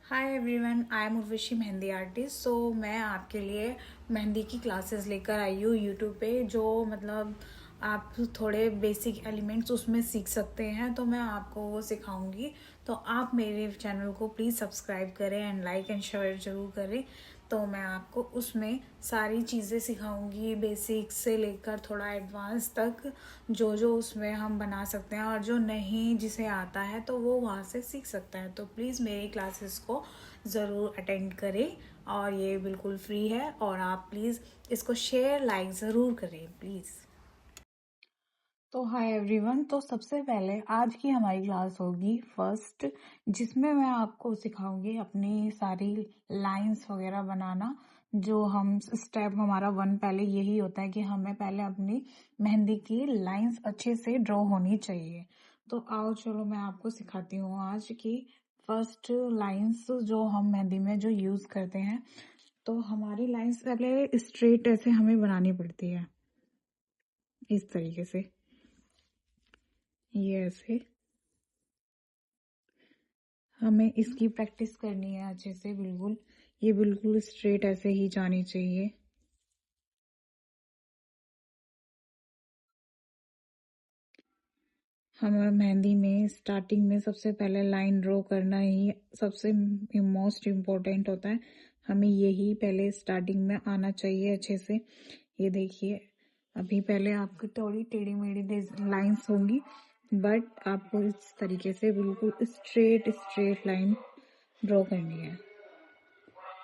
Hi everyone, I am Urvashi mehndi artist. मैं आपके लिए मेहंदी की क्लासेस लेकर आई हूँ यूट्यूब पे, जो आप थोड़े बेसिक एलिमेंट्स उसमें सीख सकते हैं। तो मैं आपको वो सिखाऊंगी। तो आप मेरे चैनल को प्लीज़ सब्सक्राइब करें एंड लाइक एंड शेयर ज़रूर करें। तो मैं आपको उसमें सारी चीज़ें सिखाऊंगी, बेसिक से लेकर थोड़ा एडवांस तक, जो जो उसमें हम बना सकते हैं। और जो नहीं जिसे आता है तो वो वहाँ से सीख सकता है। तो प्लीज़ मेरी क्लासेस को ज़रूर अटेंड करें। और ये बिल्कुल फ्री है। और आप प्लीज़ इसको शेयर लाइक ज़रूर करें प्लीज़। तो हाय एवरीवन, तो सबसे पहले आज की हमारी क्लास होगी फर्स्ट, जिसमें मैं आपको सिखाऊंगी अपनी सारी लाइंस वगैरह बनाना। जो हम स्टेप हमारा वन पहले यही होता है कि हमें पहले अपनी मेहंदी की लाइंस अच्छे से ड्रॉ होनी चाहिए। तो आओ चलो मैं आपको सिखाती हूँ आज की फर्स्ट लाइंस जो हम मेहंदी में जो यूज करते हैं। तो हमारी लाइंस पहले स्ट्रेट ऐसे हमें बनानी पड़ती है, इस तरीके से। ये ऐसे हमें इसकी प्रैक्टिस करनी है अच्छे से। बिल्कुल ये बिल्कुल स्ट्रेट ऐसे ही जानी चाहिए। हमें मेहंदी में स्टार्टिंग में सबसे पहले लाइन ड्रॉ करना ही सबसे मोस्ट इम्पोर्टेंट होता है। हमें यही पहले स्टार्टिंग में आना चाहिए अच्छे से। ये देखिए, अभी पहले आपकी थोड़ी टेढ़ी मेढ़ी लाइंस होंगी, बट आपको इस तरीके से बिल्कुल स्ट्रेट स्ट्रेट लाइन ड्रॉ करनी है।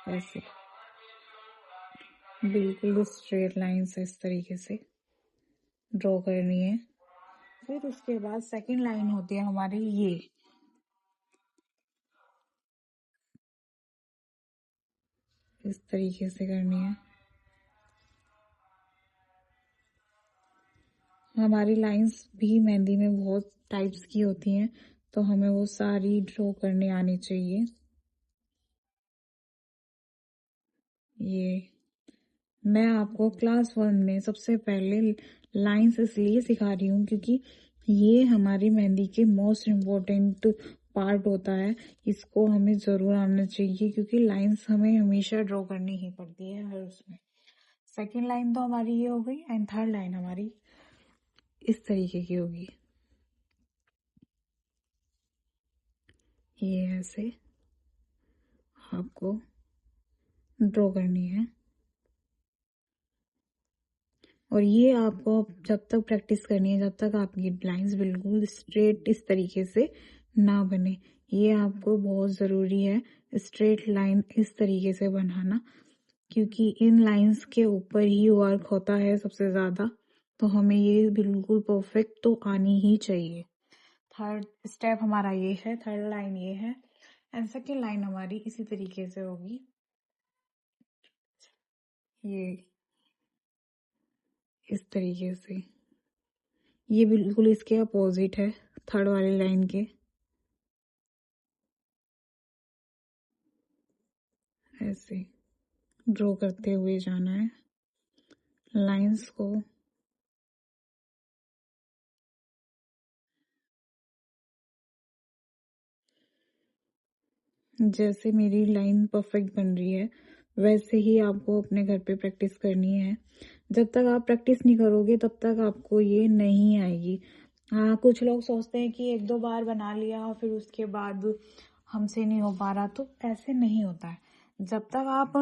ऐसे बिल्कुल स्ट्रेट लाइंस इस तरीके से ड्रॉ करनी है। फिर उसके बाद सेकंड लाइन होती है हमारी, ये इस तरीके से करनी है। हमारी लाइंस भी मेहंदी में बहुत टाइप्स की होती हैं, तो हमें वो सारी ड्रॉ करने आनी चाहिए। ये मैं आपको क्लास वन में सबसे पहले लाइंस इसलिए सिखा रही हूँ क्योंकि ये हमारी मेहंदी के मोस्ट इम्पोर्टेंट पार्ट होता है। इसको हमें जरूर आना चाहिए क्योंकि लाइंस हमें हमेशा ड्रॉ करनी ही पड़ती है हर उसमें। सेकेंड लाइन तो हमारी ये हो गई एंड थर्ड लाइन हमारी इस तरीके की होगी। ये ऐसे आपको ड्रॉ करनी है। और ये आपको जब तक प्रैक्टिस करनी है, जब तक आपकी लाइंस बिल्कुल स्ट्रेट इस तरीके से ना बने। ये आपको बहुत ज़रूरी है स्ट्रेट लाइन इस तरीके से बनाना, क्योंकि इन लाइंस के ऊपर ही वर्क होता है सबसे ज़्यादा। तो हमें ये बिल्कुल परफेक्ट तो आनी ही चाहिए। थर्ड स्टेप हमारा ये है, थर्ड लाइन ये है एंड सेकेंड लाइन हमारी इसी तरीके से होगी। ये इस तरीके से, ये बिल्कुल इसके अपोजिट है थर्ड वाली लाइन के। ऐसे ड्रॉ करते हुए जाना है लाइंस को। जैसे मेरी लाइन परफेक्ट बन रही है वैसे ही आपको अपने घर पे प्रैक्टिस करनी है। जब तक आप प्रैक्टिस नहीं करोगे तब तक आपको ये नहीं आएगी। हाँ, कुछ लोग सोचते हैं कि एक दो बार बना लिया और फिर उसके बाद हमसे नहीं हो पा रहा, तो ऐसे नहीं होता है। जब तक आप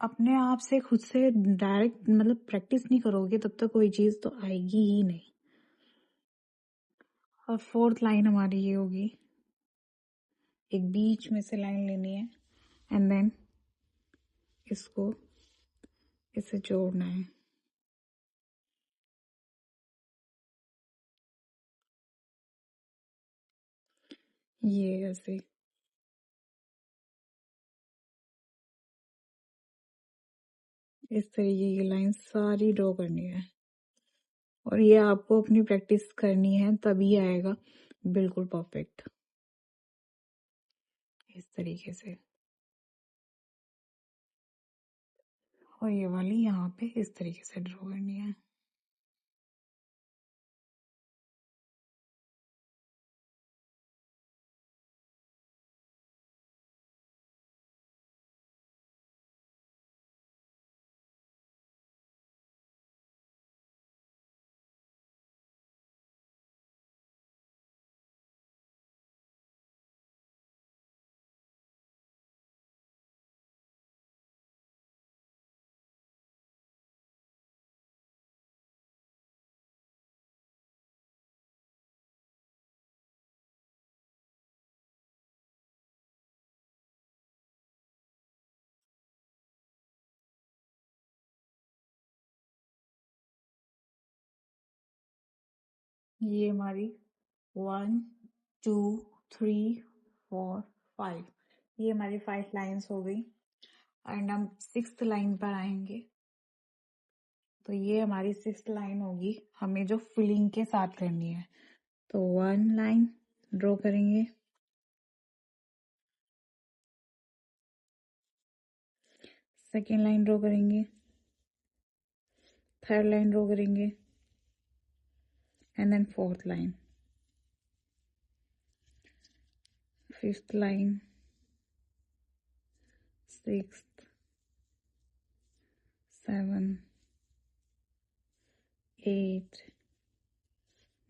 अपने आप से खुद से डायरेक्ट प्रैक्टिस नहीं करोगे तब तक कोई चीज तो आएगी ही नहीं। और फोर्थ लाइन हमारी ये होगी, एक बीच में से लाइन लेनी है एंड देन इसको इसे जोड़ना है। ये ऐसे इस तरीके की लाइन सारी ड्रॉ करनी है। और ये आपको अपनी प्रैक्टिस करनी है तभी आएगा बिल्कुल परफेक्ट, इस तरीके से। और ये वाली यहाँ पे इस तरीके से ड्रॉ करनी है। ये हमारी 1 2 3 4 5, ये हमारी 5 लाइन्स हो गई। एंड हम 6th लाइन पर आएंगे। तो ये हमारी 6th लाइन होगी, हमें जो फिलिंग के साथ करनी है। तो 1 लाइन ड्रॉ करेंगे, 2nd लाइन ड्रॉ करेंगे, 3rd लाइन ड्रॉ करेंगे, and then 4th line, 5th line, 6th, 7, 8,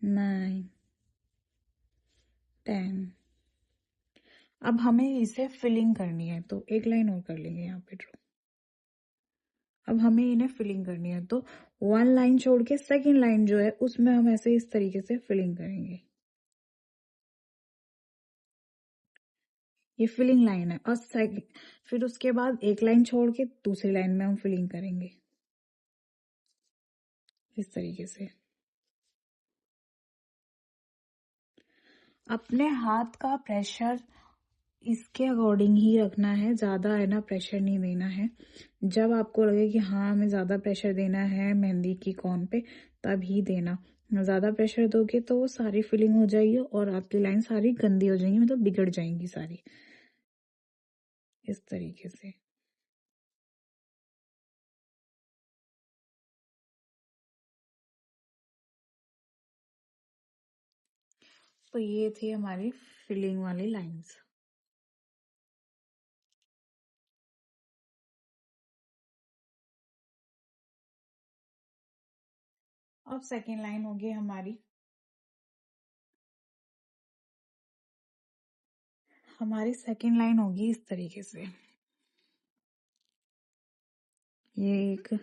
9, 10। अब हमें इसे फिलिंग करनी है, तो एक लाइन और कर लेंगे यहाँ पे ड्रॉ। अब हमें इन्हें फिलिंग करनी है, तो 1 लाइन छोड़ के 2nd लाइन जो है उसमें हम ऐसे इस तरीके से फिलिंग करेंगे। ये फिलिंग लाइन है। और फिर उसके बाद एक लाइन छोड़ के दूसरी लाइन में हम फिलिंग करेंगे इस तरीके से। अपने हाथ का प्रेशर इसके अकॉर्डिंग ही रखना है, ज्यादा है ना प्रेशर नहीं देना है। जब आपको लगे कि हाँ हमें ज्यादा प्रेशर देना है मेहंदी की कॉन पे, तब ही देना। ज्यादा प्रेशर दोगे तो वो सारी फिलिंग हो जाएगी और आपकी लाइन सारी गंदी हो जाएंगी, मतलब बिगड़ जाएंगी सारी इस तरीके से। तो ये थी हमारी फिलिंग वाली लाइंस। अब 2nd लाइन होगी हमारी, हमारी 2nd लाइन होगी इस तरीके से। ये एक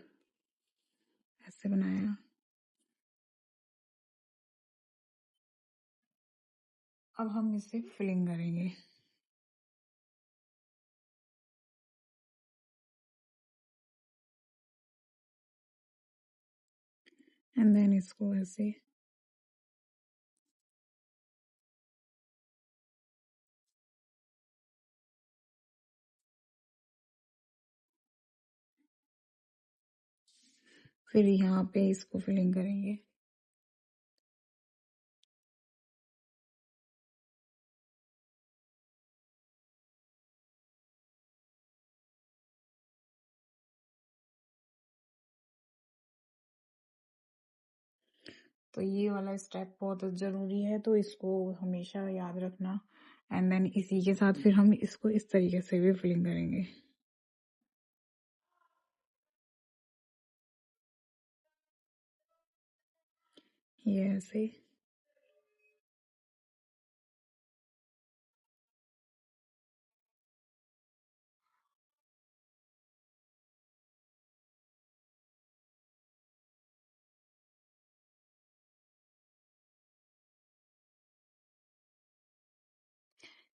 ऐसे बनाया, अब हम इसे फिलिंग करेंगे। एंड देन इसको ऐसे फिर यहाँ पे इसको फिलिंग करेंगे। तो ये वाला स्टेप बहुत जरूरी है, तो इसको हमेशा याद रखना। एंड देन इसी के साथ फिर हम इसको इस तरीके से भी फिलिंग करेंगे, ये ऐसे।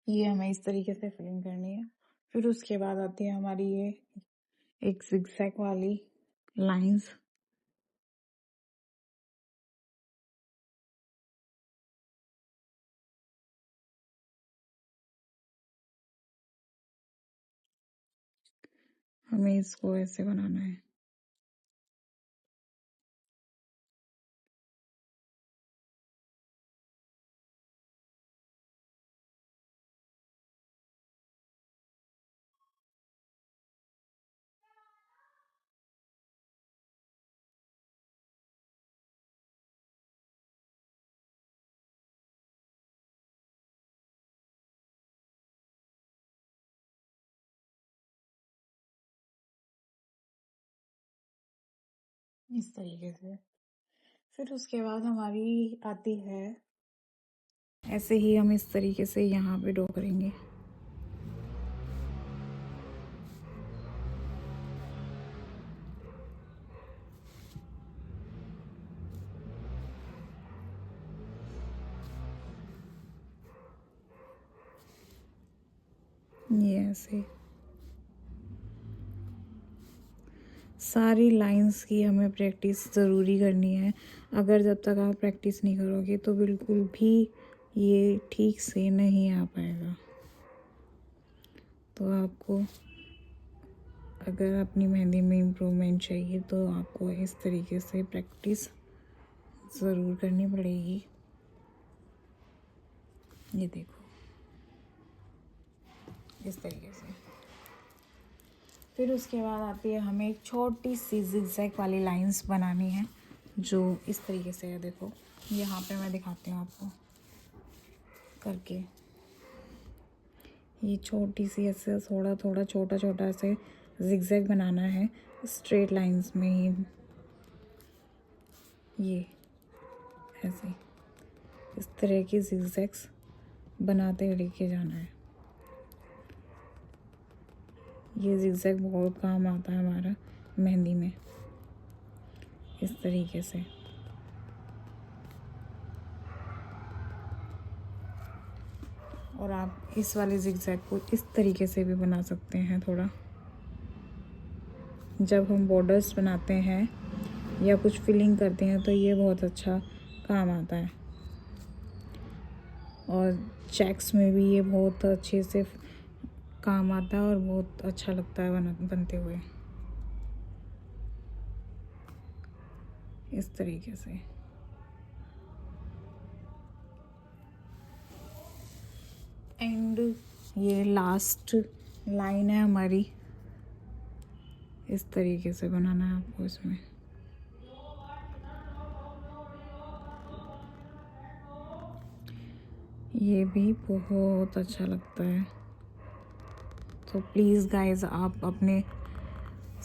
ये हमें इस तरीके से फिलिंग करनी है। फिर उसके बाद आती है हमारी ये एक जिगजैग वाली लाइंस। हमें इसको ऐसे बनाना है। इस तरीके से। फिर उसके बाद हमारी आती है, ऐसे ही हम इस तरीके से यहाँ पे ड्रॉ करेंगे। ये ऐसे सारी लाइंस की हमें प्रैक्टिस ज़रूरी करनी है। अगर जब तक आप प्रैक्टिस नहीं करोगे तो बिल्कुल भी ये ठीक से नहीं आ पाएगा। तो आपको अगर अपनी मेहंदी में इम्प्रूवमेंट चाहिए तो आपको इस तरीके से प्रैक्टिस ज़रूर करनी पड़ेगी। ये देखो इस तरीके से। फिर उसके बाद आती है हमें एक छोटी सी जिगजैग वाली लाइंस बनानी है जो इस तरीके से है। देखो यहाँ पे मैं दिखाती हूँ आपको करके। ये छोटी सी ऐसे थोड़ा थोड़ा छोटा छोटा ऐसे जिगजैग बनाना है स्ट्रेट लाइंस में ही। ये ऐसे इस तरह की जिगजैग्स बनाते लेके जाना है। ये जिगजैग बहुत काम आता है हमारा मेहंदी में, इस तरीके से। और आप इस वाले जिगजैग को इस तरीके से भी बना सकते हैं। थोड़ा जब हम बॉर्डर्स बनाते हैं या कुछ फिलिंग करते हैं तो ये बहुत अच्छा काम आता है। और चेक्स में भी ये बहुत अच्छे से काम आता है और बहुत अच्छा लगता है बनते हुए इस तरीके से। एंड ये लास्ट लाइन है हमारी, इस तरीके से बनाना है आपको इसमें। ये भी बहुत अच्छा लगता है। तो प्लीज़ गाइस आप अपने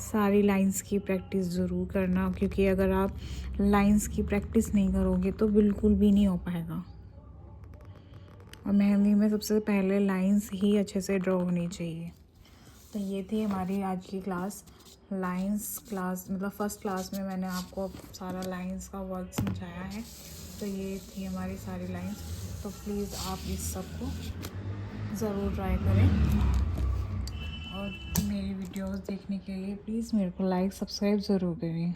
सारी लाइंस की प्रैक्टिस ज़रूर करना, क्योंकि अगर आप लाइंस की प्रैक्टिस नहीं करोगे तो बिल्कुल भी नहीं हो पाएगा। और मेहंदी में सबसे पहले लाइंस ही अच्छे से ड्रॉ होनी चाहिए। तो ये थी हमारी आज की क्लास, लाइंस क्लास। मतलब फ़र्स्ट क्लास में मैंने आपको सारा लाइंस का वर्क समझाया है। तो ये थी हमारी सारी लाइंस। तो प्लीज़ आप इस सब को ज़रूर ट्राई करें। और मेरी वीडियोस देखने के लिए प्लीज़ मेरे को लाइक सब्सक्राइब ज़रूर करें।